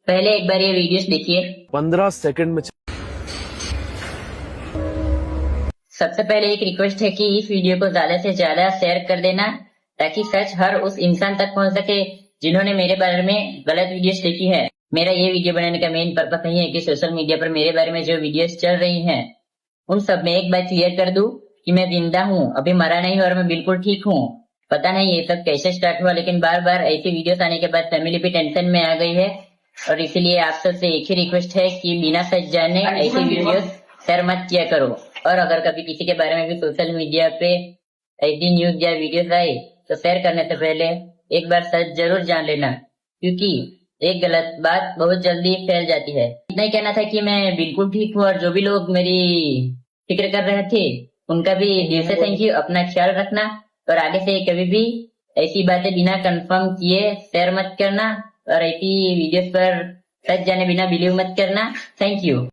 पहले एक बार ये वीडियोस देखिए। 15 सेकंड में सबसे पहले एक रिक्वेस्ट है कि इस वीडियो को ज्यादा से ज्यादा शेयर कर देना, ताकि सच हर उस इंसान तक पहुंच सके जिन्होंने मेरे बारे में गलत वीडियोस देखी है। मेरा ये वीडियो बनाने का मेन पर्पस नहीं है कि सोशल मीडिया पर मेरे बारे में जो वीडियोस चल रही हैं उन सब में एक बात क्लियर कर दूं कि मैं जिंदा हूँ, अभी मरा नहीं और मैं बिल्कुल ठीक हूँ। पता नहीं ये सब कैसे स्टार्ट हुआ, लेकिन बार बार ऐसी वीडियोस आने के बाद फैमिली भी टेंशन में आ गई है, और इसीलिए आप सबसे एक ही रिक्वेस्ट है कि बिना सच जाने ऐसी वीडियोस शेयर मत किया करो। और अगर कभी किसी के बारे में भी सोशल मीडिया पे ऐसी न्यूज या वीडियोस आए तो शेयर करने से पहले एक बार सच जरूर जान लेना, क्योंकि एक गलत बात बहुत जल्दी फैल जाती है। इतना ही कहना था कि मैं बिल्कुल ठीक हूँ, और जो भी लोग मेरी फिक्र कर रहे थे उनका भी दिल से थैंक यू। अपना ख्याल रखना, और आगे से कभी भी ऐसी बातें बिना कंफर्म किए शेयर मत करना, और ऐसी वीडियोस पर सच जाने बिना बिलीव मत करना। Thank you.